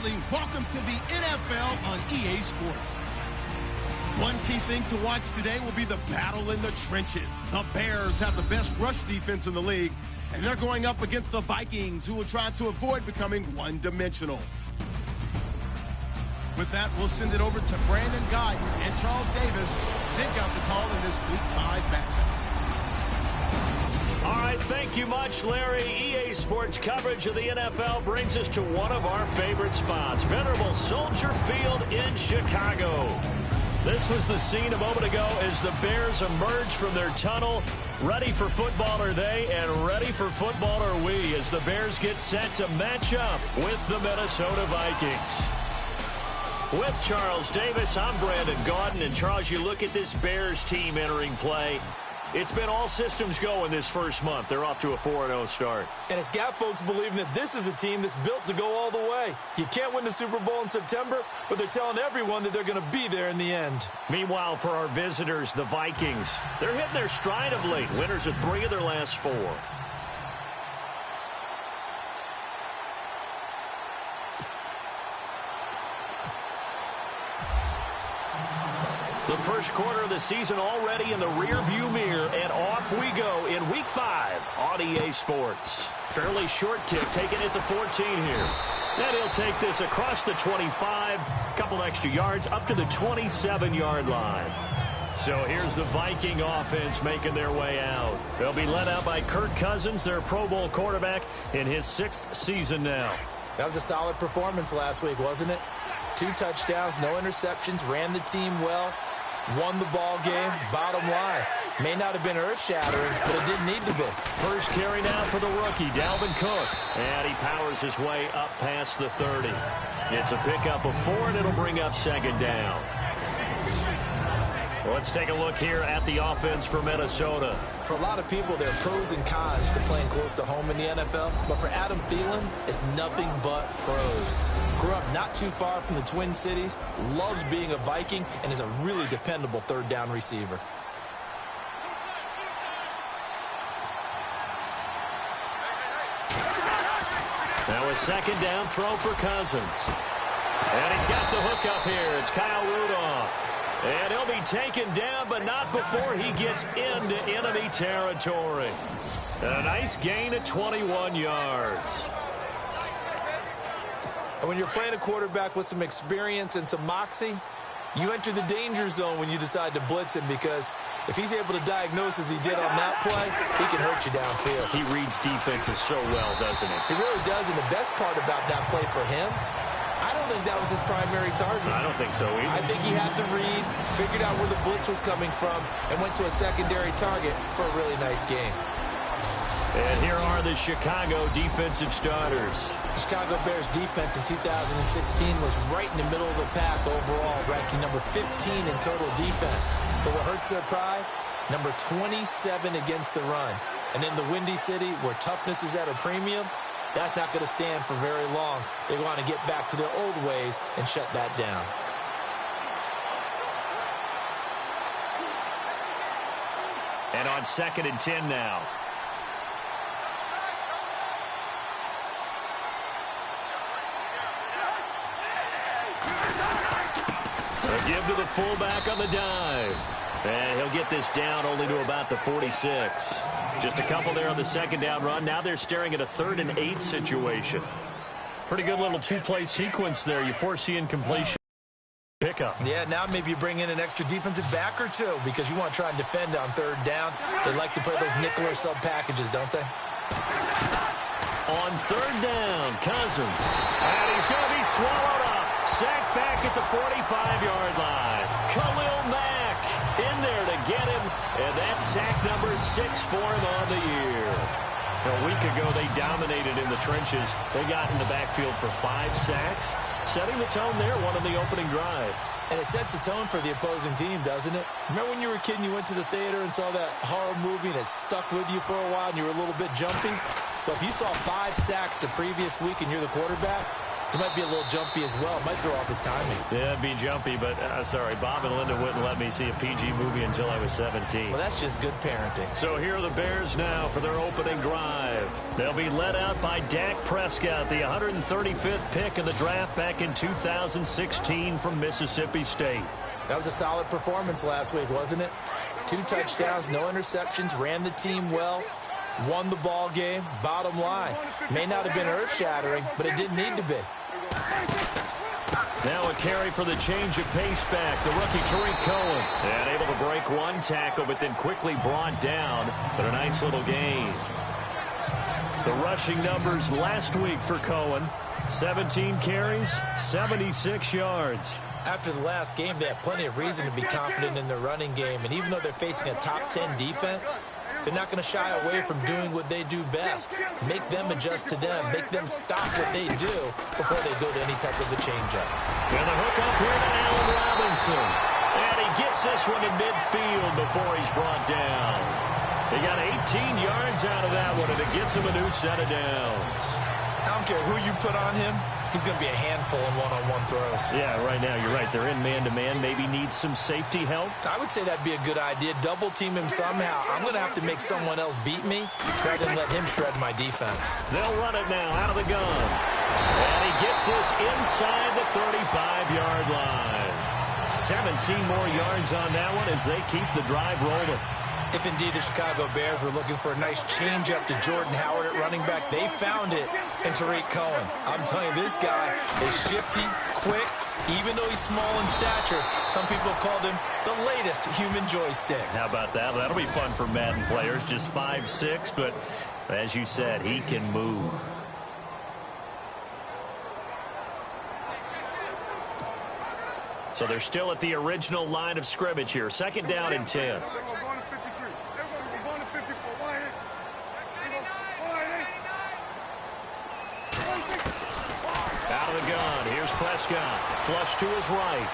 Bradley. Welcome to the NFL on EA Sports. One key thing to watch today will be the battle in the trenches. The Bears have the best rush defense in the league, and they're going up against the Vikings, who will try to avoid becoming one-dimensional. With that, we'll send it over to Brandon Gaudin and Charles Davis. They've got the call in this Week 5 matchup. All right, thank you much, Larry. EA Sports coverage of the NFL brings us to one of our favorite spots, venerable Soldier Field in Chicago. This was the scene a moment ago as the Bears emerged from their tunnel. Ready for football are they, and ready for football are we, as the Bears get set to match up with the Minnesota Vikings. With Charles Davis, I'm Brandon Gaudin. And Charles, you look at this Bears team entering play. It's been all systems go in this first month. They're off to a 4-0 start. And it's got folks believing that this is a team that's built to go all the way. You can't win the Super Bowl in September, but they're telling everyone that they're going to be there in the end. Meanwhile, for our visitors, the Vikings, they're hitting their stride of late. Winners of 3 of their last 4. The first quarter of the season already in the rearview mirror, and off we go in Week 5 on EA Sports. Fairly short kick, taking it to 14 here. And he'll take this across the 25, couple extra yards, up to the 27-yard line. So here's the Viking offense making their way out. They'll be led out by Kirk Cousins, their Pro Bowl quarterback, in his 6th season now. That was a solid performance last week, wasn't it? 2 touchdowns, no interceptions, ran the team well. Won the ball game. Bottom line, may not have been earth-shattering, but it didn't need to be. First carry now for the rookie, Dalvin Cook. And he powers his way up past the 30. It's a pickup of 4, and it'll bring up 2nd down. Let's take a look here at the offense for Minnesota. For a lot of people, there are pros and cons to playing close to home in the NFL. But for Adam Thielen, it's nothing but pros. Grew up not too far from the Twin Cities, loves being a Viking, and is a really dependable 3rd down receiver. Now a 2nd down throw for Cousins. And he's got the hook up here. It's Kyle Rudolph. And he'll be taken down, but not before he gets into enemy territory. A nice gain of 21 yards. And when you're playing a quarterback with some experience and some moxie, you enter the danger zone when you decide to blitz him, because if he's able to diagnose as he did on that play, he can hurt you downfield. He reads defenses so well, doesn't he? He really does, and the best part about that play for him, I don't think that was his primary target. I don't think so either. I think he had the read, figured out where the blitz was coming from, and went to a secondary target for a really nice game. And here are the Chicago defensive starters. Chicago Bears defense in 2016 was right in the middle of the pack overall, ranking number 15 in total defense. But what hurts their pride? Number 27 against the run. And in the Windy City, where toughness is at a premium, that's not going to stand for very long. They want to get back to their old ways and shut that down. And on 2nd and 10 now. A give to the fullback on the dive. And he'll get this down only to about the 46. Just a couple there on the 2nd down run. Now they're staring at a 3rd and 8 situation. Pretty good little 2-play sequence there. You foresee incompletion. Pickup. Yeah, now maybe you bring in an extra defensive back or 2 because you want to try and defend on 3rd down. They like to play those nickel or sub packages, don't they? On 3rd down, Cousins. And he's going to be swallowed up. Sacked back at the 45-yard line. Khalil Mack in there to get him. And that's sack number 6 for him on the year. A week ago, they dominated in the trenches. They got in the backfield for 5 sacks, setting the tone there, one on the opening drive. And it sets the tone for the opposing team, doesn't it? Remember when you were a kid and you went to the theater and saw that horror movie and it stuck with you for a while and you were a little bit jumpy? Well, if you saw 5 sacks the previous week and you're the quarterback, he might be a little jumpy as well. Might throw off his timing. Yeah, it'd be jumpy, but sorry, Bob and Linda wouldn't let me see a PG movie until I was 17. Well, that's just good parenting. So here are the Bears now for their opening drive. They'll be led out by Dak Prescott, the 135th pick in the draft back in 2016 from Mississippi State. That was a solid performance last week, wasn't it? 2 touchdowns, no interceptions, ran the team well, won the ball game. Bottom line, may not have been earth-shattering, but it didn't need to be. Now a carry for the change of pace back, the rookie Tariq Cohen. And able to break 1 tackle, but then quickly brought down. But a nice little gain. The rushing numbers last week for Cohen, 17 carries, 76 yards. After the last game, they have plenty of reason to be confident in their running game. And even though they're facing a top 10 defense, they're not going to shy away from doing what they do best. Make them adjust to them. Make them stop what they do before they go to any type of a change-up. And the hook up here to Allen Robinson. And he gets this one to midfield before he's brought down. They got 18 yards out of that one, and it gets him a new set of downs. I don't care who you put on him. He's going to be a handful in one-on-one throws. Yeah, right now, you're right. They're in man-to-man. Maybe need some safety help. I would say that'd be a good idea. Double-team him somehow. I'm going to have to make someone else beat me rather than let him shred my defense. They'll run it now out of the gun. And he gets this inside the 35-yard line. 17 more yards on that one as they keep the drive rolling. If indeed the Chicago Bears were looking for a nice change-up to Jordan Howard at running back, they found it in Tariq Cohen. I'm telling you, this guy is shifty, quick, even though he's small in stature. Some people have called him the latest human joystick. How about that? Well, that'll be fun for Madden players, just 5'6", but as you said, he can move. So they're still at the original line of scrimmage here. 2nd down and 10. Out of the gun. Here's Prescott. Flush to his right.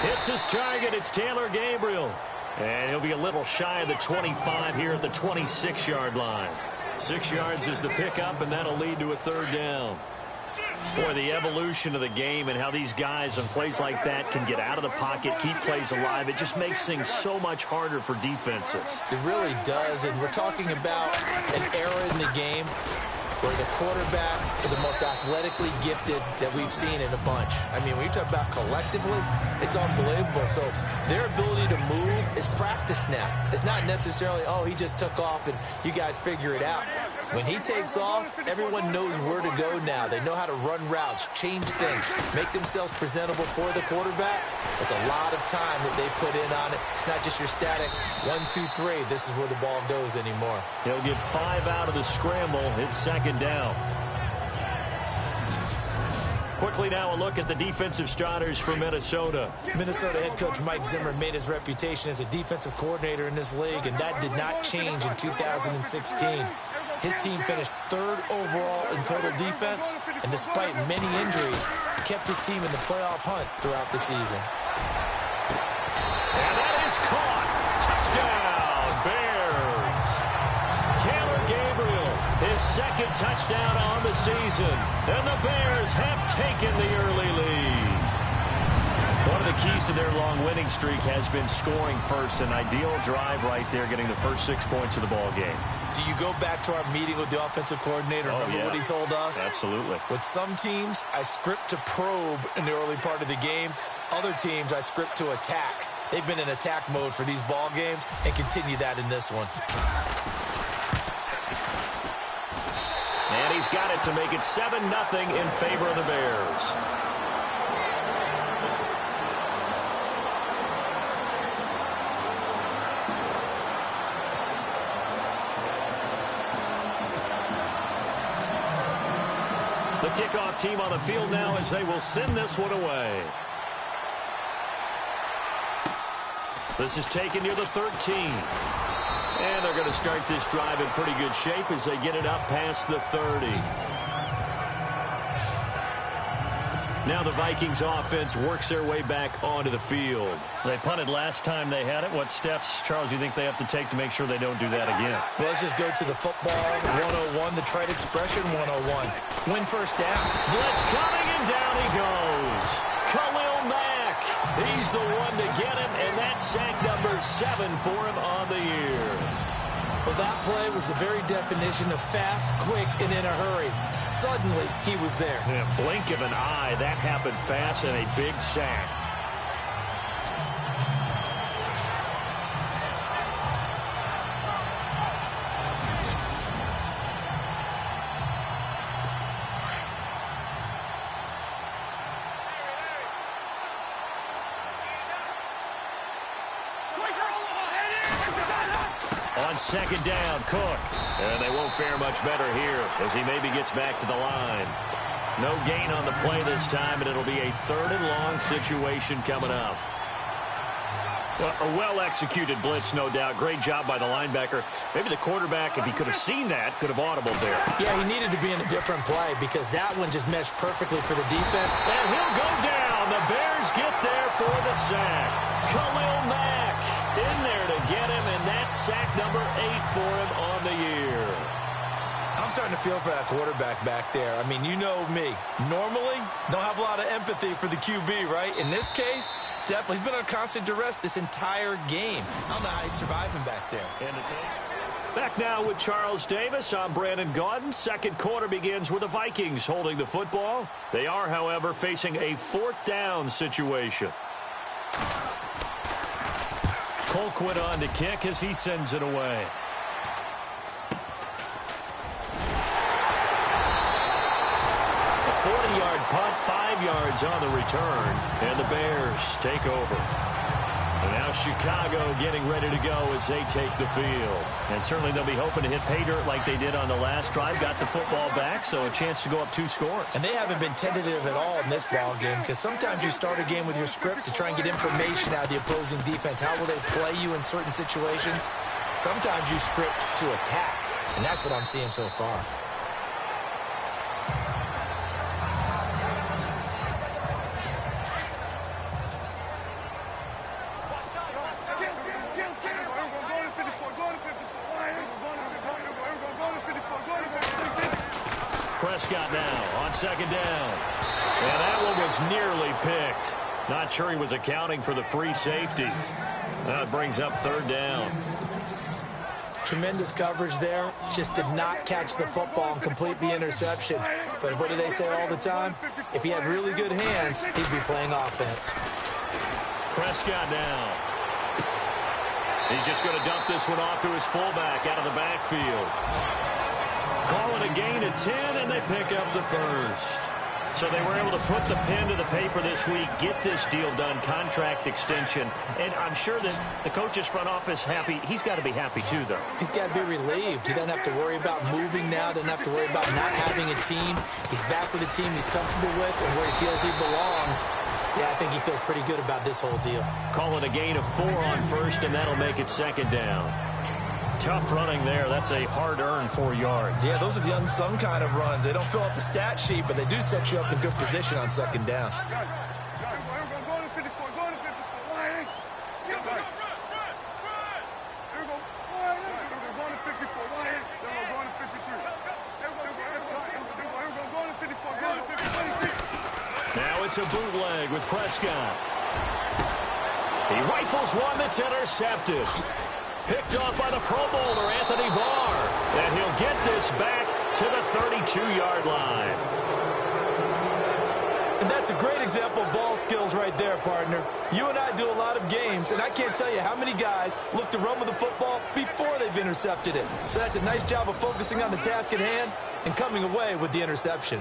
Hits his target. It's Taylor Gabriel. And he'll be a little shy of the 25 here at the 26-yard line. 6 yards is the pickup, and that'll lead to a 3rd down. Boy, the evolution of the game and how these guys on plays like that can get out of the pocket, keep plays alive, it just makes things so much harder for defenses. It really does, and we're talking about an era in the game where the quarterbacks are the most athletically gifted that we've seen in a bunch. I mean, when you talk about collectively, it's unbelievable. So their ability to move is practiced now. It's not necessarily, oh, he just took off and you guys figure it out. When he takes off, everyone knows where to go now. They know how to run routes, change things, make themselves presentable for the quarterback. It's a lot of time that they put in on it. It's not just your static 1, 2, 3. This is where the ball goes anymore. He'll get 5 out of the scramble. It's 2nd down. Quickly now a look at the defensive starters for Minnesota. Minnesota head coach Mike Zimmer made his reputation as a defensive coordinator in this league, and that did not change in 2016. His team finished 3rd overall in total defense, and despite many injuries, kept his team in the playoff hunt throughout the season. And that is caught. Touchdown, Bears. Taylor Gabriel, his 2nd touchdown on the season. And the Bears have taken the early lead. One of the keys to their long winning streak has been scoring first. An ideal drive right there, getting the first 6 points of the ball game. Do you go back to our meeting with the offensive coordinator? Remember what he told us? Absolutely. With some teams, I script to probe in the early part of the game. Other teams, I script to attack. They've been in attack mode for these ball games and continue that in this one. And he's got it to make it 7-0 in favor of the Bears. The kickoff team on the field now as they will send this one away. This is taken near the 13. And they're going to start this drive in pretty good shape as they get it up past the 30. Now the Vikings offense works their way back onto the field. They punted last time they had it. What steps, Charles, you think they have to take to make sure they don't do that again? Well, let's just go to the football 101, the trite expression 101. Win first down. Blitz coming, and down he goes. Khalil Mack. He's the one to get him, and that's sack number 7 for him on the year. Well, that play was the very definition of fast, quick, and in a hurry. Suddenly, he was there. In a blink of an eye, that happened fast and a big sack. On second down, Cook. And they won't fare much better here as he maybe gets back to the line. No gain on the play this time, and it'll be a 3rd and long situation coming up. Well, a well-executed blitz, no doubt. Great job by the linebacker. Maybe the quarterback, if he could have seen that, could have audibled there. Yeah, he needed to be in a different play because that one just meshed perfectly for the defense. And he'll go down. The Bears get there for the sack. Khalil Mack in there to get him, and that's sack number 8 for him on the year. I'm starting to feel for that quarterback back there. I mean, you know me. Normally, don't have a lot of empathy for the QB, right? In this case, definitely. He's been under constant duress this entire game. I don't know how he's surviving back there. Back now with Charles Davis. I'm Brandon Gaudin. Second quarter begins with the Vikings holding the football. They are, however, facing a 4th down situation. Colquitt on to kick as he sends it away. A 40-yard punt, 5 yards on the return, and the Bears take over. And now Chicago getting ready to go as they take the field. And certainly they'll be hoping to hit pay dirt like they did on the last drive. Got the football back, so a chance to go up 2 scores. And they haven't been tentative at all in this ball game because sometimes you start a game with your script to try and get information out of the opposing defense. How will they play you in certain situations? Sometimes you script to attack, and that's what I'm seeing so far. Prescott now on second down. And that one was nearly picked. Not sure he was accounting for the free safety. Now it brings up 3rd down. Tremendous coverage there. Just did not catch the football and complete the interception. But what do they say all the time? If he had really good hands, he'd be playing offense. Prescott now. He's just going to dump this one off to his fullback out of the backfield. Calling a gain of 10, and they pick up the first. So they were able to put the pen to the paper this week, get this deal done, contract extension. And I'm sure that the coach's front office happy. He's got to be happy too, though. He's got to be relieved. He doesn't have to worry about moving now, doesn't have to worry about not having a team. He's back with a team he's comfortable with and where he feels he belongs. Yeah, I think he feels pretty good about this whole deal. Calling a gain of 4 on first, and that'll make it second down. Tough running there. That's a hard-earned 4 yards. Yeah, those are the unsung kind of runs. They don't fill up the stat sheet, but they do set you up in good position on second down. Now it's a bootleg with Prescott. He rifles one that's intercepted. Picked off by the Pro Bowler, Anthony Barr. And he'll get this back to the 32-yard line. And that's a great example of ball skills right there, partner. You and I do a lot of games, and I can't tell you how many guys look to run with the football before they've intercepted it. So that's a nice job of focusing on the task at hand and coming away with the interception.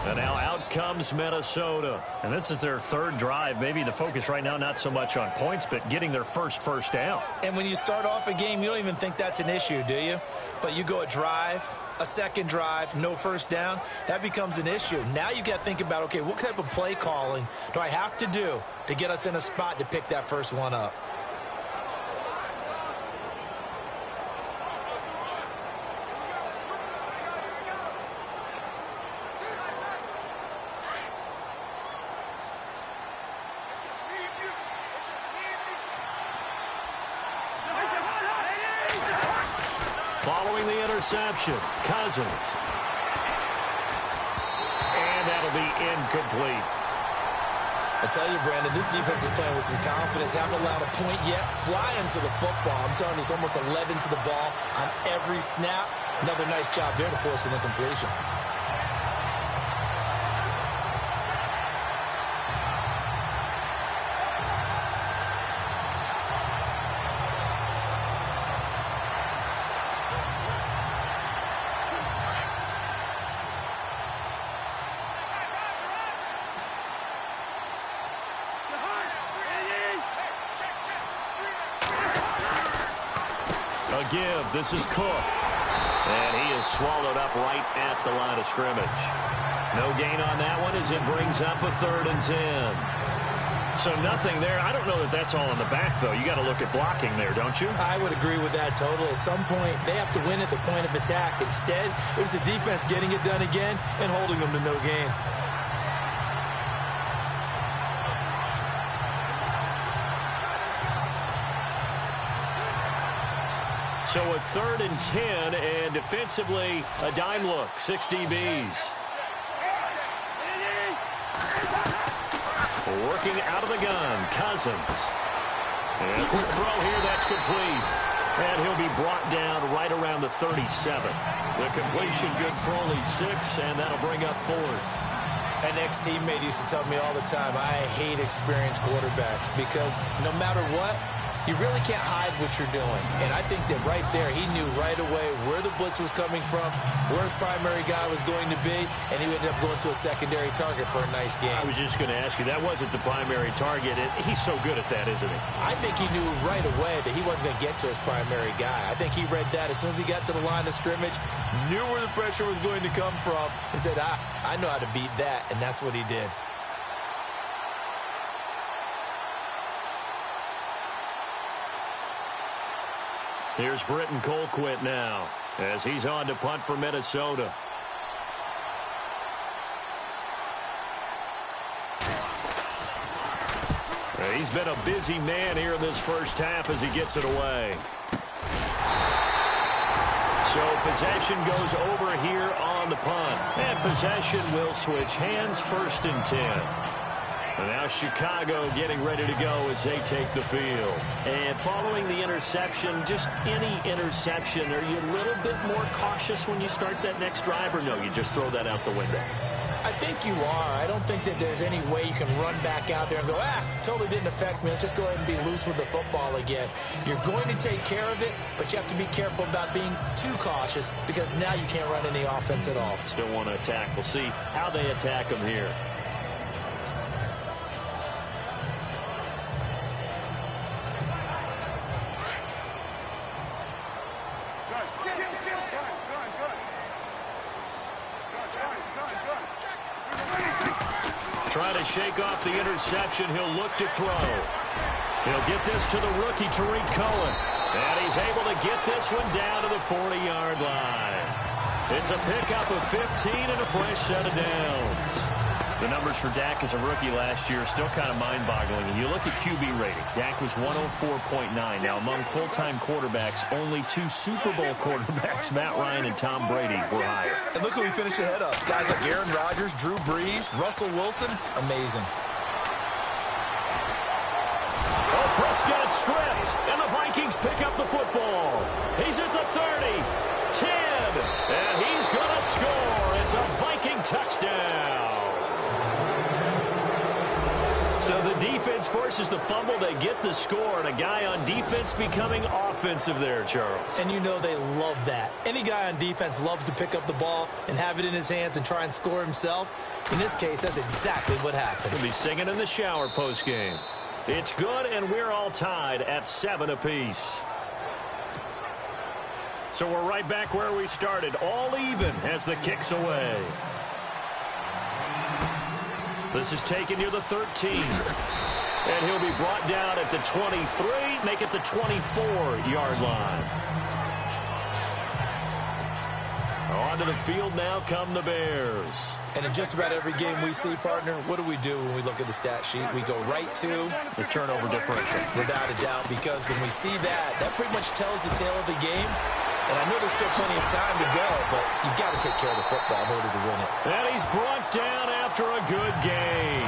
And now out comes Minnesota. And this is their 3rd drive. Maybe the focus right now not so much on points, but getting their first down. And when you start off a game, you don't even think that's an issue, do you? But you go a drive, a second drive, no first down, that becomes an issue. Now you got to think about, okay, what type of play calling do I have to do to get us in a spot to pick that first one up? Following the interception, Cousins. that'll be incomplete. I tell you, Brandon, this defense is playing with some confidence. Haven't allowed a point yet. Flying to the football. I'm telling you, it's almost 11 to the ball on every snap. Another nice job there to force an incompletion. Give. This is Cook. And he is swallowed up right at the line of scrimmage. No gain on that one as it brings up a 3rd and 10. So nothing there. I don't know that that's all in the back, though. You got to look at blocking there, don't you? I would agree with that totally. At some point, they have to win at the point of attack. Instead, it was the defense getting it done again and holding them to no gain. So a 3rd and 10, and defensively, a dime look, 6 DBs. Working out of the gun, Cousins. And a quick throw here, that's complete. And he'll be brought down right around the 37. The completion good for only 6, and that'll bring up 4th. An ex-teammate used to tell me all the time, I hate experienced quarterbacks because no matter what, you really can't hide what you're doing. And I think that right there, he knew right away where the blitz was coming from, where his primary guy was going to be, and he ended up going to a secondary target for a nice game. I was just going to ask you, that wasn't the primary target. He's so good at that, isn't he? I think he knew right away that he wasn't going to get to his primary guy. I think he read that as soon as he got to the line of scrimmage, knew where the pressure was going to come from, and said, I know how to beat that, and that's what he did. Here's Britton Colquitt now as he's on to punt for Minnesota. He's been a busy man here in this first half as he gets it away. So possession goes over here on the punt. And possession will switch hands, 1st and 10. And now Chicago getting ready to go as they take the field. And following the interception, just any interception, are you a little bit more cautious when you start that next drive, or no, you just throw that out the window? I think you are. I don't think that there's any way you can run back out there and go, totally didn't affect me. Let's just go ahead and be loose with the football again. You're going to take care of it, but you have to be careful about being too cautious because now you can't run any offense at all. Still want to attack. We'll see how they attack them here. Trying to shake off the interception. He'll look to throw. He'll get this to the rookie, Tariq Cohen. And he's able to get this one down to the 40-yard line. It's a pickup of 15 and a fresh set of downs. The numbers for Dak as a rookie last year are still kind of mind-boggling. And you look at QB rating. Dak was 104.9. Now, among full-time quarterbacks, only 2 Super Bowl quarterbacks, Matt Ryan and Tom Brady, were higher. And look who he finished ahead of. Guys like Aaron Rodgers, Drew Brees, Russell Wilson. Amazing. Oh, Prescott stripped, and the Vikings pick up the football. He's at the 30, 10, and he's going to score. It's a Viking touchdown. So the defense forces the fumble. They get the score, and a guy on defense becoming offensive there, Charles. And you know they love that. Any guy on defense loves to pick up the ball and have it in his hands and try and score himself. In this case, that's exactly what happened. He'll be singing in the shower postgame. It's good, and we're all tied at 7 apiece. So we're right back where we started, all even as the kick's away. This is taken near the 13. And he'll be brought down at the 23, make it the 24-yard line. Onto the field now come the Bears. And in just about every game we see, partner, what do we do when we look at the stat sheet? We go right to the turnover differential. Without a doubt, because when we see that, that pretty much tells the tale of the game. And I know there's still plenty of time to go, but you've got to take care of the football in order to win it. And he's brought down after a good gain.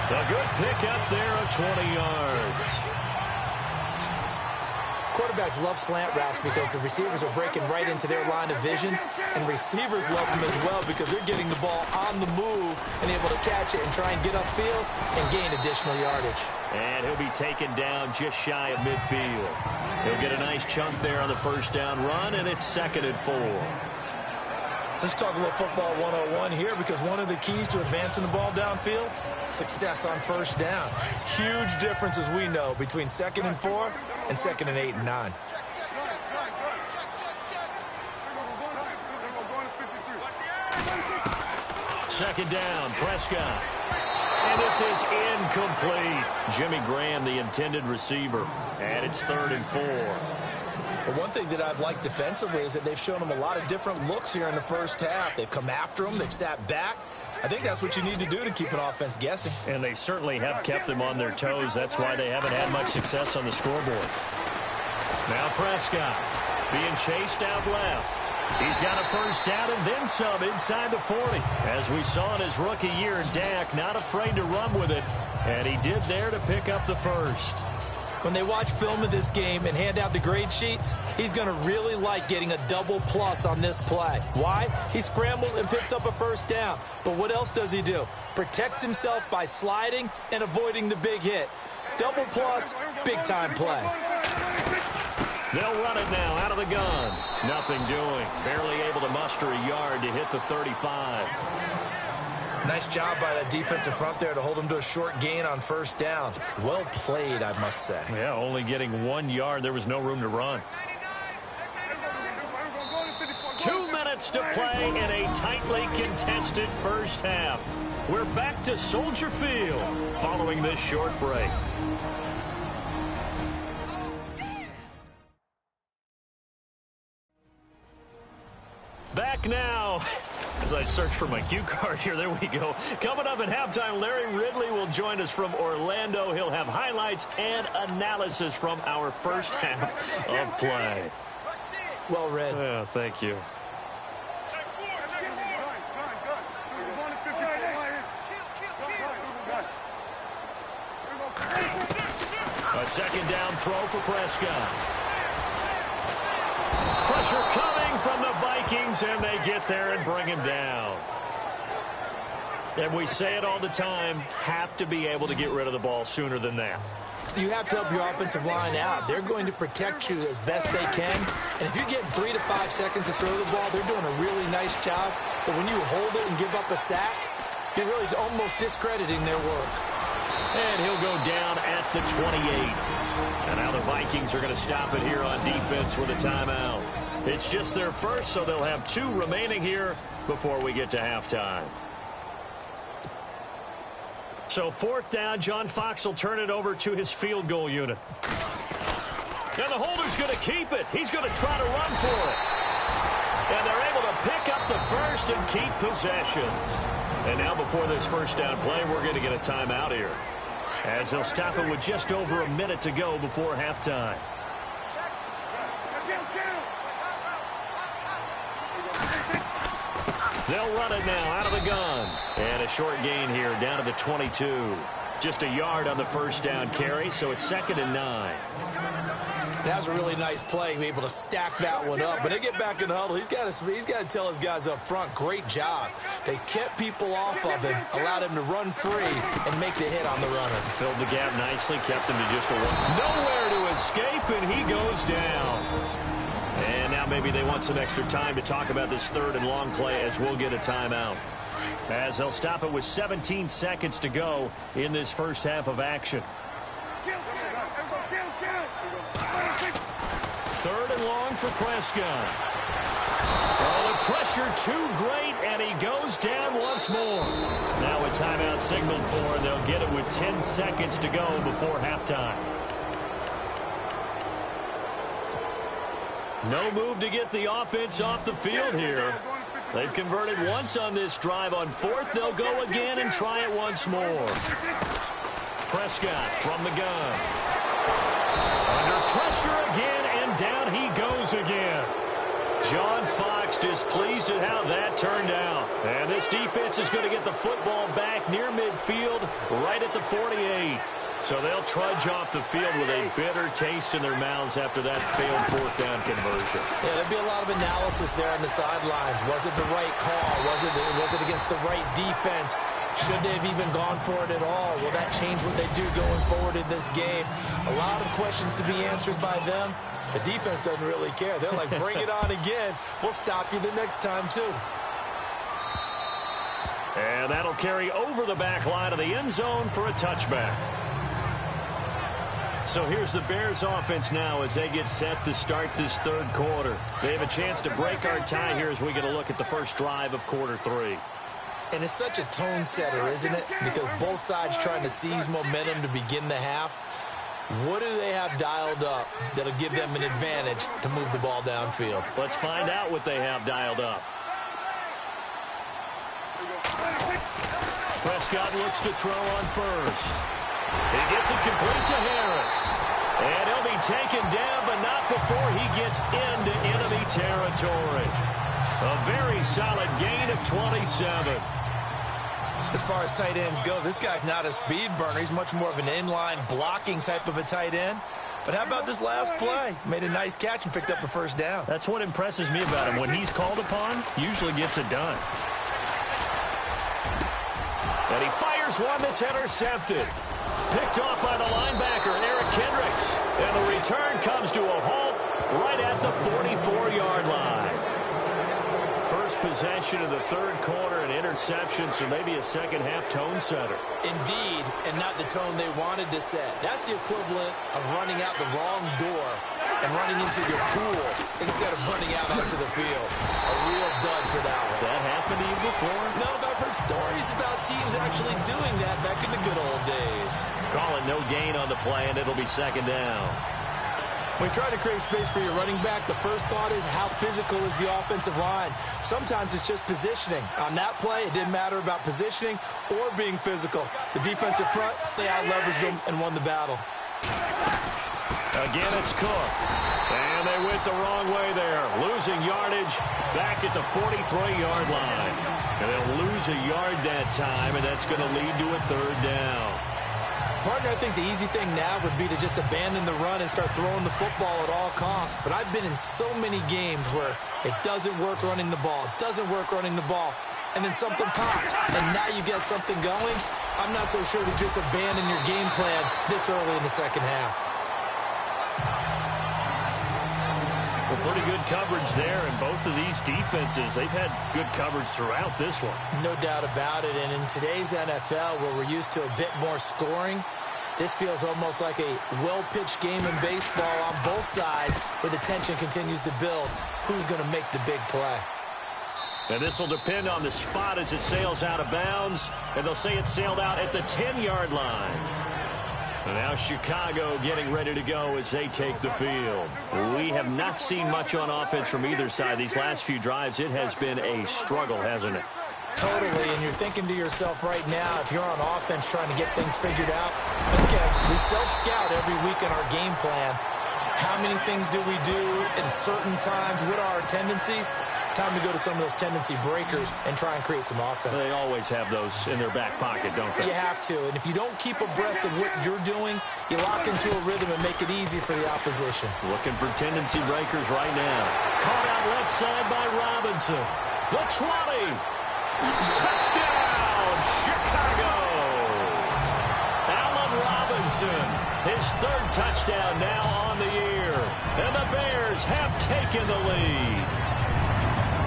A good pickup there of 20 yards. Quarterbacks love slant routes because the receivers are breaking right into their line of vision, and receivers love them as well because they're getting the ball on the move and able to catch it and try and get upfield and gain additional yardage. And he'll be taken down just shy of midfield. He'll get a nice chunk there on the first down run, and it's 2nd and 4. Let's talk a little football 101 here, because one of the keys to advancing the ball downfield, success on first down. Huge difference, as we know, between 2nd and 4 and 2nd and 8 and 9. Second down, Prescott. And this is incomplete. Jimmy Graham, the intended receiver. And it's 3rd and 4. But one thing that I've liked defensively is that they've shown them a lot of different looks here in the first half. They've come after them. They've sat back. I think that's what you need to do to keep an offense guessing. And they certainly have kept them on their toes. That's why they haven't had much success on the scoreboard. Now Prescott being chased out left. He's got a first down and then some inside the 40. As we saw in his rookie year, Dak not afraid to run with it. And he did there to pick up the first. When they watch film of this game and hand out the grade sheets, he's going to really like getting a double plus on this play. Why? He scrambles and picks up a first down. But what else does he do? Protects himself by sliding and avoiding the big hit. Double plus, big-time play. They'll run it now out of the gun. Nothing doing. Barely able to muster a yard to hit the 35. Nice job by that defensive front there to hold him to a short gain on first down. Well played, I must say. Yeah, only getting 1 yard. There was no room to run. 2 minutes to play in a tightly contested first half. We're back to Soldier Field following this short break. Back now. As I search for my cue card here, there we go. Coming up at halftime, Larry Ridley will join us from Orlando. He'll have highlights and analysis from our first half of play. Well read. Yeah, thank you. A second down throw for Prescott. Pressure coming from the Vikings, and they get there and bring him down. And we say it all the time, have to be able to get rid of the ball sooner than that. You have to help your offensive line out. They're going to protect you as best they can. And if you're getting 3 to 5 seconds to throw the ball, they're doing a really nice job. But when you hold it and give up a sack, you're really almost discrediting their work. And he'll go down at the 28. And now the Vikings are going to stop it here on defense with a timeout. It's just their first, so they'll have 2 remaining here before we get to halftime. So 4th down, John Fox will turn it over to his field goal unit. And the holder's going to keep it. He's going to try to run for it. And they're able to pick up the first and keep possession. And now before this first down play, we're going to get a timeout here, as they'll stop it with just over a minute to go before halftime. They'll run it now out of the gun. And a short gain here down to the 22. Just a yard on the first down carry, so it's 2nd and 9. That was a really nice play, able to stack that one up. But they get back in the huddle. He's got to tell his guys up front, great job. They kept people off of him, allowed him to run free and make the hit on the runner. Filled the gap nicely, kept him to just a one. Nowhere to escape, and he goes down. And now maybe they want some extra time to talk about this 3rd and long play, as we'll get a timeout. As they'll stop it with 17 seconds to go in this first half of action. 3rd and long for Prescott. Oh, the pressure too great, and he goes down once more. Now a timeout signaled for, and they'll get it with 10 seconds to go before halftime. No move to get the offense off the field here. They've converted once on this drive. On 4th, they'll go again and try it once more. Prescott from the gun. Under pressure again, and down he goes again. John Fox displeased at how that turned out. And this defense is going to get the football back near midfield, right at the 48. So they'll trudge off the field with a bitter taste in their mouths after that failed fourth down conversion. Yeah, there'll be a lot of analysis there on the sidelines. Was it the right call? Was it against the right defense? Should they have even gone for it at all? Will that change what they do going forward in this game? A lot of questions to be answered by them. The defense doesn't really care. They're like, bring it on again. We'll stop you the next time, too. And that'll carry over the back line of the end zone for a touchback. So here's the Bears offense now as they get set to start this third quarter. They have a chance to break our tie here as we get a look at the first drive of quarter 3. And it's such a tone setter, isn't it? Because both sides trying to seize momentum to begin the half. What do they have dialed up that'll give them an advantage to move the ball downfield? Let's find out what they have dialed up. Prescott looks to throw on first. He gets it complete to Harris. And he'll be taken down, but not before he gets into enemy territory. A very solid gain of 27. As far as tight ends go, this guy's not a speed burner. He's much more of an inline blocking type of a tight end. But how about this last play? Made a nice catch and picked up a first down. That's what impresses me about him. When he's called upon, usually gets it done. And he fires one that's intercepted. Picked off by the linebacker, Eric Kendricks. And the return comes to a halt right at the 44-yard line. First possession of the third quarter, an interception, so maybe a second-half tone setter. Indeed, and not the tone they wanted to set. That's the equivalent of running out the wrong door and running into your pool instead of running out onto the field. A real dud for that one. Has that happened to you before? No, but I've heard stories about teams actually doing that back in the good old days. Call it no gain on the play, and it'll be second down. When you try to create space for your running back, the first thought is how physical is the offensive line. Sometimes it's just positioning. On that play, it didn't matter about positioning or being physical. The defensive front, they out-leveraged them and won the battle. Again, it's Cook. And they went the wrong way there. Losing yardage back at the 43-yard line. And they'll lose a yard that time, and that's going to lead to a third down. Partner, I think the easy thing now would be to just abandon the run and start throwing the football at all costs. But I've been in so many games where it doesn't work running the ball, and then something pops, and now you get something going. I'm not so sure to just abandon your game plan this early in the second half. Well, pretty good coverage there, and both of these defenses, they've had good coverage throughout this one. No doubt about it, and in today's NFL, where we're used to a bit more scoring, this feels almost like a well-pitched game in baseball on both sides where the tension continues to build. Who's going to make the big play? And this will depend on the spot as it sails out of bounds, and they'll say it sailed out at the 10-yard line. And now Chicago getting ready to go as they take the field. We have not seen much on offense from either side. These last few drives, it has been a struggle, hasn't it? Totally, and you're thinking to yourself right now, if you're on offense trying to get things figured out, okay, we self-scout every week in our game plan. How many things do we do at certain times? What are our tendencies? Time to go to some of those tendency breakers and try and create some offense. They always have those in their back pocket, don't they? You have to, and if you don't keep abreast of what you're doing, you lock into a rhythm and make it easy for the opposition. Looking for tendency breakers right now. Caught out left side by Robinson. The 20. Touchdown, Chicago. Allen Robinson, his third touchdown now on the year. And the Bears have taken the lead.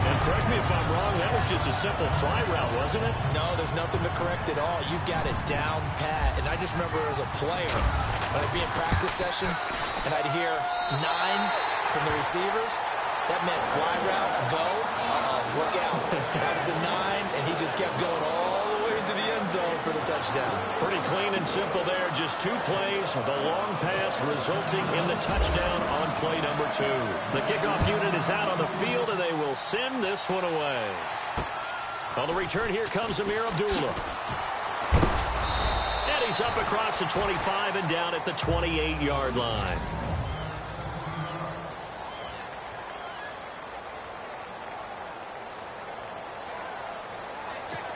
And correct me if I'm wrong, that was just a simple fly route, wasn't it? No, there's nothing to correct at all. You've got it down pat. And I just remember as a player, when I'd be in practice sessions, and I'd hear 9 from the receivers, that meant fly route, go, look out. That was the 9, and he just kept going all the way into the end zone for the touchdown. Pretty clean and simple there. Just 2 plays. The long pass resulting in the touchdown on play number 2. The kickoff unit is out on the field, and they will send this one away. On the return, here comes Amir Abdullah. And he's up across the 25 and down at the 28-yard line.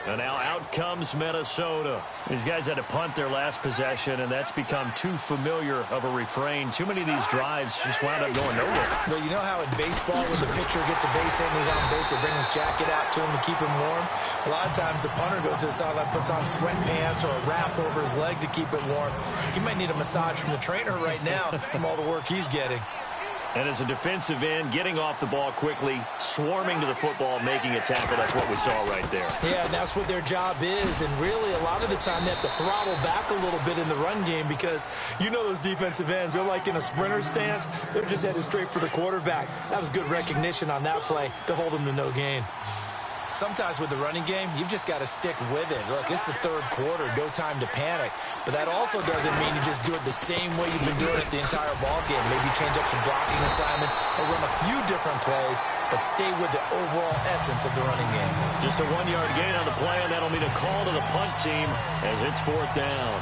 And now out comes Minnesota. These guys had to punt their last possession, and that's become too familiar of a refrain. Too many of these drives just wound up going nowhere. Well, you know how in baseball, when the pitcher gets a base hit and he's on base, they bring his jacket out to him to keep him warm? A lot of times the punter goes to the sideline, puts on sweatpants or a wrap over his leg to keep it warm. He might need a massage from the trainer right now from all the work he's getting. And as a defensive end, getting off the ball quickly, swarming to the football, making a tackle, that's what we saw right there. Yeah, and that's what their job is. And really, a lot of the time, they have to throttle back a little bit in the run game because you know those defensive ends, they're like in a sprinter stance. They're just headed straight for the quarterback. That was good recognition on that play to hold them to no gain. Sometimes with the running game, you've just got to stick with it. Look, it's the third quarter, no time to panic. But that also doesn't mean you just do it the same way you've been doing it the entire ball game. Maybe change up some blocking assignments or run a few different plays, but stay with the overall essence of the running game. Just a 1-yard gain on the play, and that'll mean a call to the punt team as it's 4th down.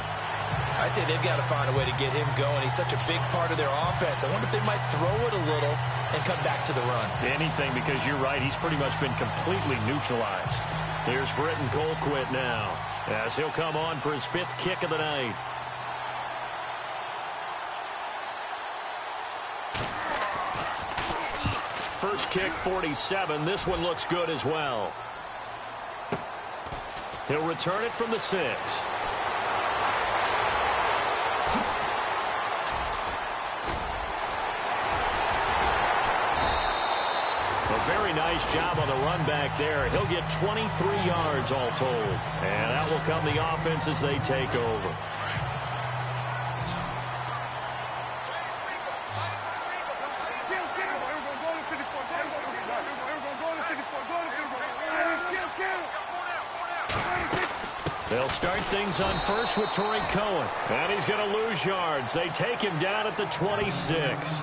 I'd say they've got to find a way to get him going. He's such a big part of their offense. I wonder if they might throw it a little and come back to the run. Anything, because you're right. He's pretty much been completely neutralized. Here's Britton Colquitt now as he'll come on for his 5th kick of the night. First kick, 47. This one looks good as well. He'll return it from the 6. Very nice job on the run back there. He'll get 23 yards all told. And that will come the offense as they take over. They'll start things on first with Tariq Cohen. And he's going to lose yards. They take him down at the 26.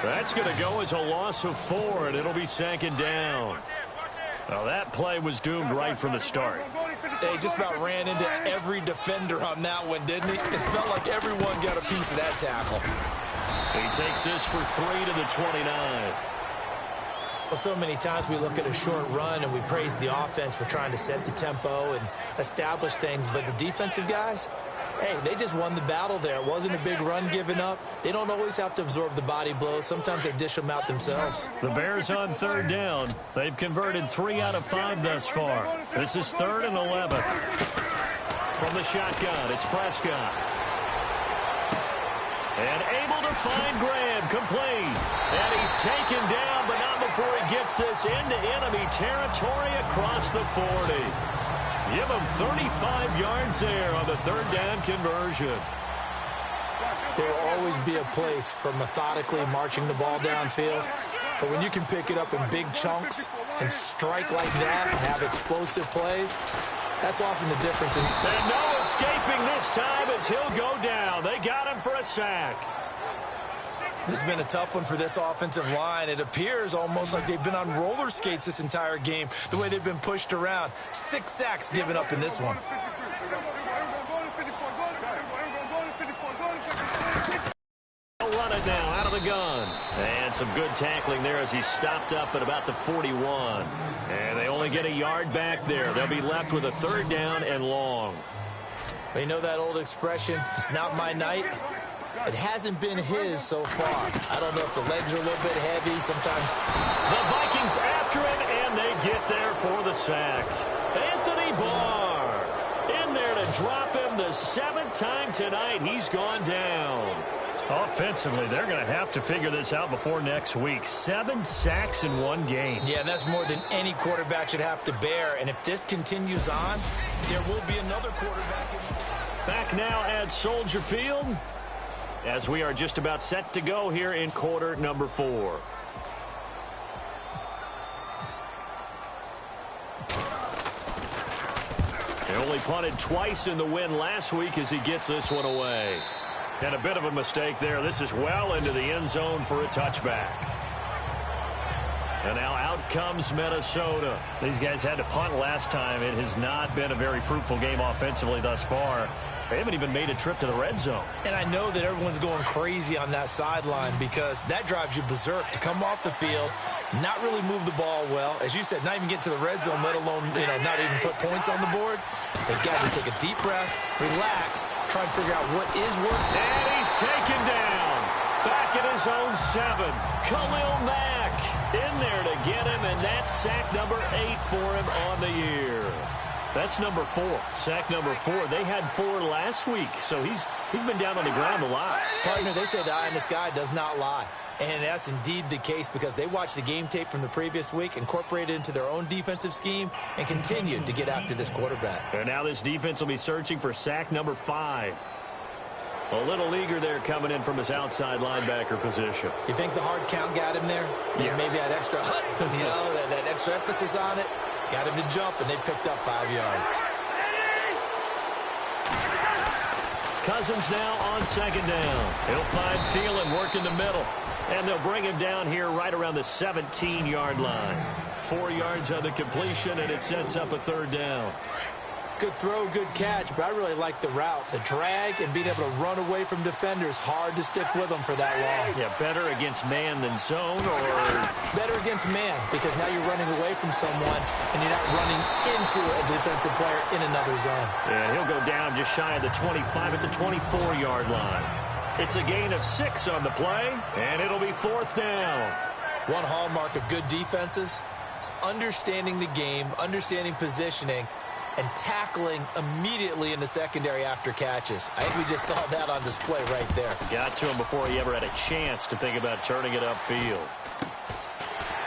That's going to go as a loss of 4, and it'll be 2nd down. Now, that play was doomed right from the start. They just about ran into every defender on that one, didn't he? It felt like everyone got a piece of that tackle. He takes this for 3 to the 29. Well, so many times we look at a short run and we praise the offense for trying to set the tempo and establish things, but the defensive guys, hey, they just won the battle there. It wasn't a big run given up. They don't always have to absorb the body blows. Sometimes they dish them out themselves. The Bears on 3rd down. They've converted 3 out of 5 thus far. This is 3rd and 11. From the shotgun, it's Prescott. And able to find Graham, complete. And he's taken down, but not before he gets this into enemy territory across the 40. Give him 35 yards there on the 3rd down conversion. There will always be a place for methodically marching the ball downfield. But when you can pick it up in big chunks and strike like that and have explosive plays, that's often the difference. And no escaping this time as he'll go down. They got him for a sack. This has been a tough one for this offensive line. It appears almost like they've been on roller skates this entire game, the way they've been pushed around. 6 sacks given up in this one. Run it now out of the gun. And some good tackling there as he stopped up at about the 41. And they only get a yard back there. They'll be left with a 3rd down and long. You know that old expression, it's not my night? It hasn't been his so far. I don't know if the legs are a little bit heavy. Sometimes the Vikings after him, and they get there for the sack. Anthony Barr in there to drop him the 7th time tonight. He's gone down. Offensively, they're going to have to figure this out before next week. 7 sacks in 1 game. Yeah, and that's more than any quarterback should have to bear. And if this continues on, there will be another quarterback. Back now at Soldier Field as we are just about set to go here in quarter number 4. They only punted twice in the win last week as he gets this one away. And a bit of a mistake there. This is well into the end zone for a touchback. And now out comes Minnesota. These guys had to punt last time. It has not been a very fruitful game offensively thus far. They haven't even made a trip to the red zone. And I know that everyone's going crazy on that sideline because that drives you berserk to come off the field not really move the ball well. As you said, not even get to the red zone, let alone, not even put points on the board. They've got to just take a deep breath, relax, try and figure out what is working. And he's taken down. Back at his own 7. Khalil Mack in there to get him, and that's sack number 8 for him on the year. That's number 4. Sack number 4. They had 4 last week, so he's been down on the ground a lot. Partner, they say the eye in the sky does not lie. And that's indeed the case because they watched the game tape from the previous week, incorporated it into their own defensive scheme, and continued to get after this quarterback. And now this defense will be searching for sack number 5. A little eager there coming in from his outside linebacker position. You think the hard count got him there? Yes. Maybe that extra that extra emphasis on it. Got him to jump, and they picked up 5 yards. Cousins now on 2nd down. He'll find Thielen work in the middle. And they'll bring him down here right around the 17-yard line. 4 yards on the completion, and it sets up a 3rd down. Good throw, good catch, but I really like the route. The drag and being able to run away from defenders, hard to stick with them for that long. Yeah, better against man than zone, or better against man, because now you're running away from someone and you're not running into a defensive player in another zone. Yeah, he'll go down just shy of the 25 at the 24-yard line. It's a gain of 6 on the play, and it'll be 4th down. One hallmark of good defenses is understanding the game, understanding positioning, and tackling immediately in the secondary after catches. I think we just saw that on display right there. Got to him before he ever had a chance to think about turning it upfield.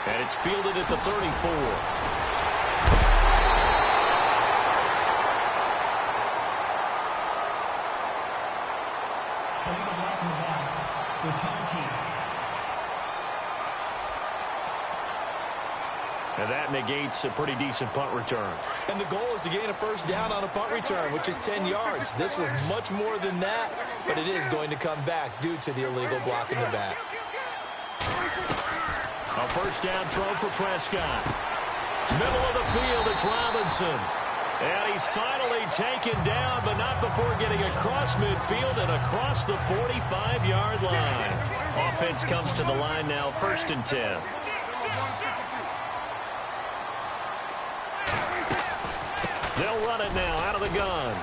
And it's fielded at the 34. And that negates a pretty decent punt return. And the goal is to gain a 1st down on a punt return, which is 10 yards. This was much more than that, but it is going to come back due to the illegal block in the back. A 1st down throw for Prescott. Middle of the field, it's Robinson. And he's finally taken down, but not before getting across midfield and across the 45-yard line. Offense comes to the line now, 1st and 10. They'll run it now out of the gun.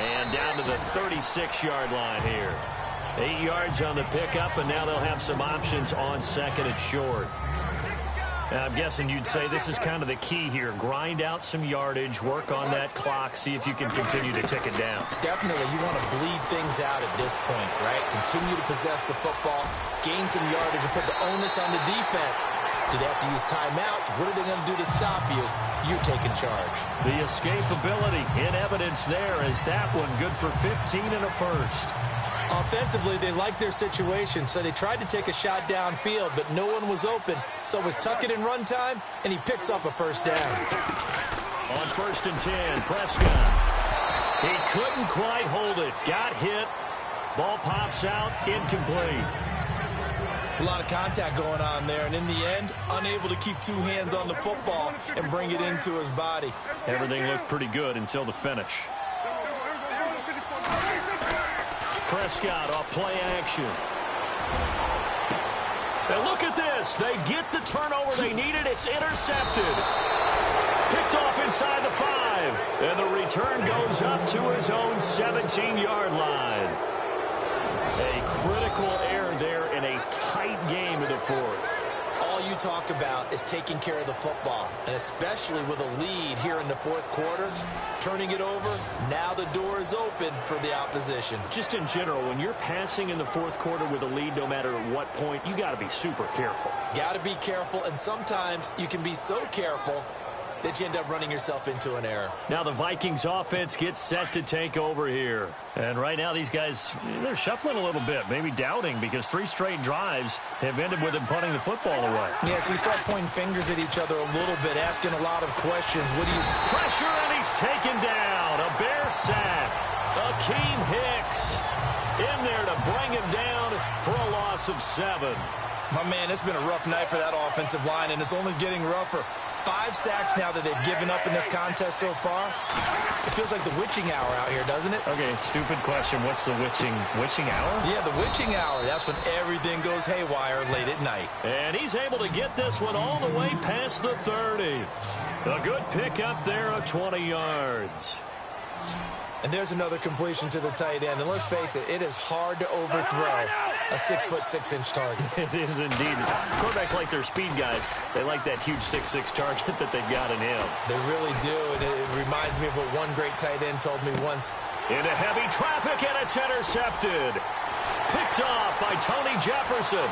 And down to the 36-yard line here. 8 yards on the pickup, and now they'll have some options on 2nd and short. Now, I'm guessing you'd say this is kind of the key here. Grind out some yardage, work on that clock, see if you can continue to tick it down. Definitely, you want to bleed things out at this point, right? Continue to possess the football, gain some yardage, and put the onus on the defense. Do they have to use timeouts? What are they going to do to stop you? You're taking charge. The escapability in evidence there is that one good for 15 and a 1st. Offensively, they liked their situation, so they tried to take a shot downfield, but no one was open. So it was tuck it in run time, and he picks up a 1st down. On 1st and 10, Prescott. He couldn't quite hold it. Got hit. Ball pops out, incomplete. It's a lot of contact going on there, and in the end, unable to keep 2 hands on the football and bring it into his body. Everything looked pretty good until the finish. Prescott off play action. And look at this. They get the turnover they needed. It's intercepted. Picked off inside the 5. And the return goes up to his own 17-yard line. A critical error there in a tight game in the 4th. All you talk about is taking care of the football, and especially with a lead here in the 4th quarter, turning it over, now the door is open for the opposition. Just in general, when you're passing in the 4th quarter with a lead, no matter at what point, you got to be super careful. Got to be careful, and sometimes you can be so careful that you end up running yourself into an error. Now the Vikings offense gets set to take over here. And right now these guys, they're shuffling a little bit, maybe doubting, because 3 straight drives have ended with them punting the football away. Yeah, so you start pointing fingers at each other a little bit, asking a lot of questions. What do you... Pressure, and he's taken down. A Bear sack. Akeem Hicks in there to bring him down for a loss of 7. My man, it's been a rough night for that offensive line, and it's only getting rougher. 5 sacks now that they've given up in this contest so far. It feels like the witching hour out here, doesn't it? Okay, stupid question. What's the witching hour? Yeah, the witching hour. That's when everything goes haywire late at night. And he's able to get this one all the way past the 30. A good pickup there of 20 yards. And there's another completion to the tight end. And let's face it, it is hard to overthrow a 6'6" target. It is indeed. Quarterbacks like their speed guys. They like that huge 6'6" target that they've got in him. They really do. And it reminds me of what one great tight end told me once. Into heavy traffic, and it's intercepted. Picked off by Tony Jefferson.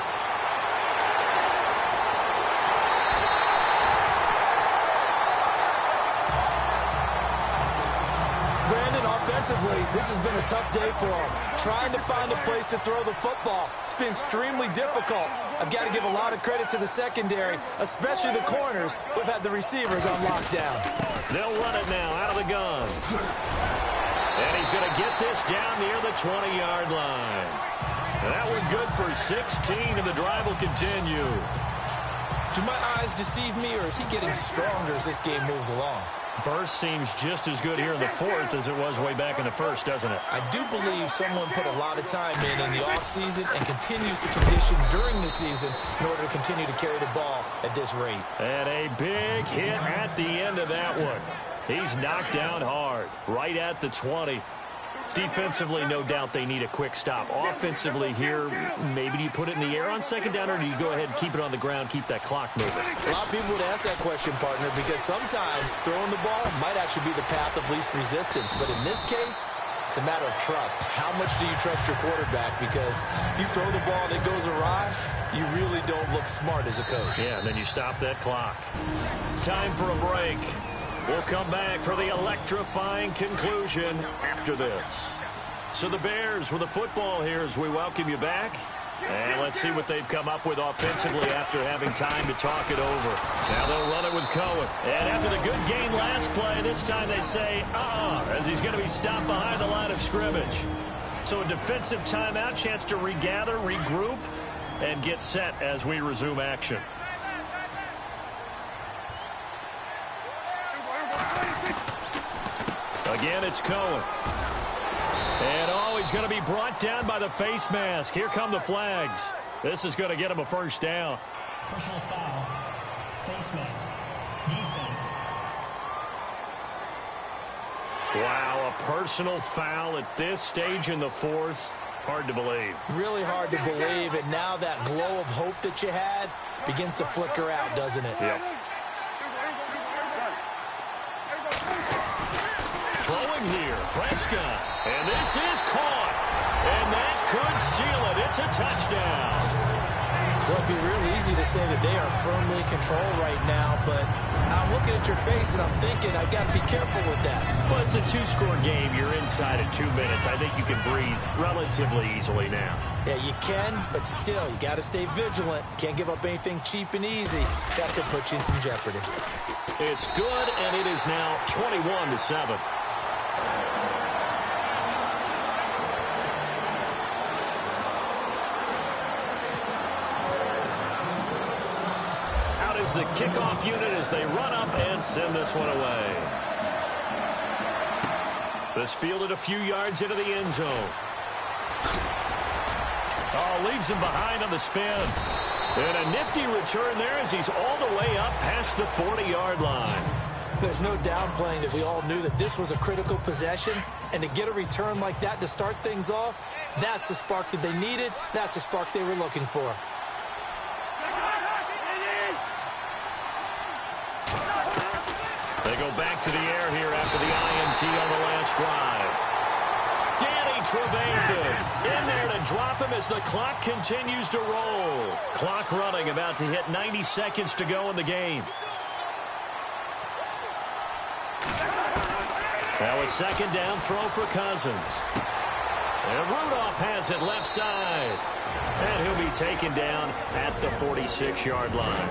Offensively, this has been a tough day for him. Trying to find a place to throw the football. It's been extremely difficult. I've got to give a lot of credit to the secondary, especially the corners who have had the receivers on lockdown. They'll run it now out of the gun. And he's going to get this down near the 20-yard line. That one good for 16, and the drive will continue. Do my eyes deceive me, or is he getting stronger as this game moves along? Burst seems just as good here in the fourth as it was way back in the first, doesn't it? I do believe someone put a lot of time in the offseason and continues to condition during the season in order to continue to carry the ball at this rate. And a big hit at the end of that one. He's knocked down hard, right at the 20. Defensively, no doubt they need a quick stop. Offensively here, maybe do you put it in the air on second down, or do you go ahead and keep it on the ground, keep that clock moving? A lot of people would ask that question, partner, because sometimes throwing the ball might actually be the path of least resistance. But in this case, it's a matter of trust. How much do you trust your quarterback? Because you throw the ball and it goes awry, you really don't look smart as a coach. Yeah, and then you stop that clock. Time for a break. We'll come back for the electrifying conclusion after this. So the Bears with the football here as we welcome you back. And let's see what they've come up with offensively after having time to talk it over. Now they'll run it with Cohen. And after the good game last play, this time they say, as he's going to be stopped behind the line of scrimmage. So a defensive timeout, chance to regather, regroup, and get set as we resume action. Again, it's Cohen. And, he's going to be brought down by the face mask. Here come the flags. This is going to get him a first down. Personal foul. Face mask. Defense. Wow, a personal foul at this stage in the fourth. Hard to believe. Really hard to believe, and now that glow of hope that you had begins to flicker out, doesn't it? Yep. Throwing here, Prescott. And this is caught. And that could seal it. It's a touchdown. Well, it'd be real easy to say that they are firmly in control right now, but I'm looking at your face and I'm thinking I've got to be careful with that. Well, it's a two-score game. You're inside at 2 minutes. I think you can breathe relatively easily now. Yeah, you can, but still, you got to stay vigilant. Can't give up anything cheap and easy. That could put you in some jeopardy. It's good, and it is now 21-7. The kickoff unit as they run up and send this one away. This fielded a few yards into the end zone. Leaves him behind on the spin. And a nifty return there as he's all the way up past the 40-yard line. There's no downplaying that we all knew that this was a critical possession, and to get a return like that to start things off, that's the spark that they needed. That's the spark they were looking for. They go back to the air here after the INT on the last drive. Danny Trevathan in there to drop him as the clock continues to roll. Clock running, about to hit 90 seconds to go in the game. Now a second down throw for Cousins. And Rudolph has it left side. And he'll be taken down at the 46-yard line.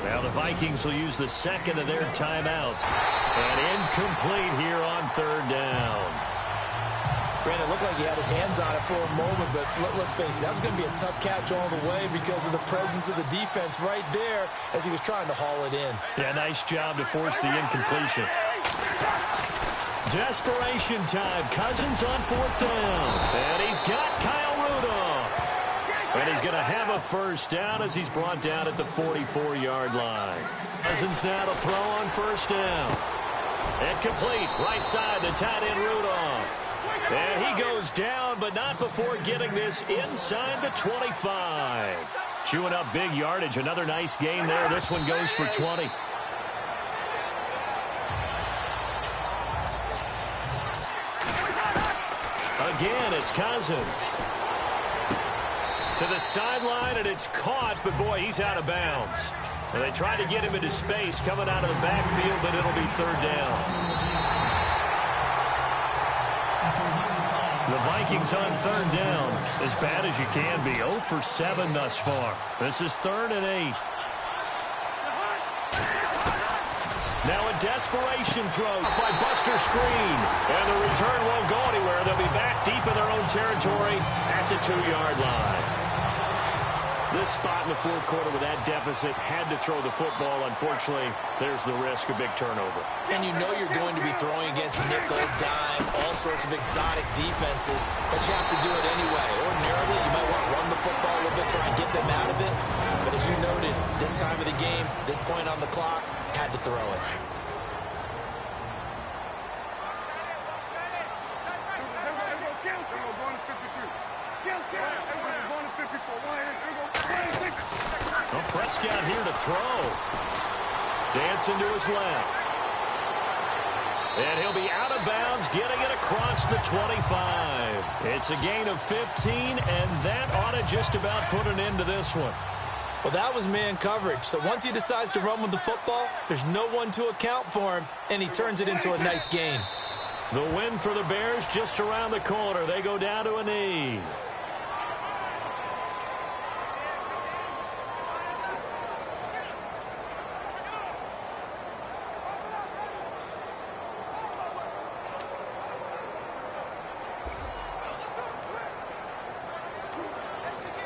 Now the Vikings will use the second of their timeouts. And incomplete here on third down. Brandon, it looked like he had his hands on it for a moment, but let's face it, that was going to be a tough catch all the way because of the presence of the defense right there as he was trying to haul it in. Yeah, nice job to force the incompletion. Desperation time. Cousins on 4th down. And he's got Kyle Rudolph. And he's going to have a first down as he's brought down at the 44-yard line. Cousins now to throw on 1st down. Incomplete. Right side, the tight end Rudolph. And he goes down, but not before getting this inside the 25. Chewing up big yardage. Another nice gain there. This one goes for 20. Again, it's Cousins. To the sideline, and it's caught, but boy, he's out of bounds. And they tried to get him into space coming out of the backfield, but it'll be 3rd down. The Vikings on 3rd down, as bad as you can be. 0 for 7 thus far. This is 3rd and 8. Now a desperation throw by Buster Screen. And the return won't go anywhere. They'll be back deep in their own territory at the 2-yard line. This spot in the 4th quarter with that deficit had to throw the football. Unfortunately, there's the risk of big turnover. And you know you're going to be throwing against nickel, dime, all sorts of exotic defenses, but you have to do it anyway. Ordinarily, you might want to run the football a little bit, try and get them out of it. But as you noted, this time of the game, this point on the clock, had to throw it. Well, Prescott here to throw. Dancing to his left. And he'll be out of bounds, getting it across the 25. It's a gain of 15, and that ought to just about put an end to this one. Well, that was man coverage. So once he decides to run with the football, there's no one to account for him, and he turns it into a nice gain. The win for the Bears just around the corner. They go down to a knee.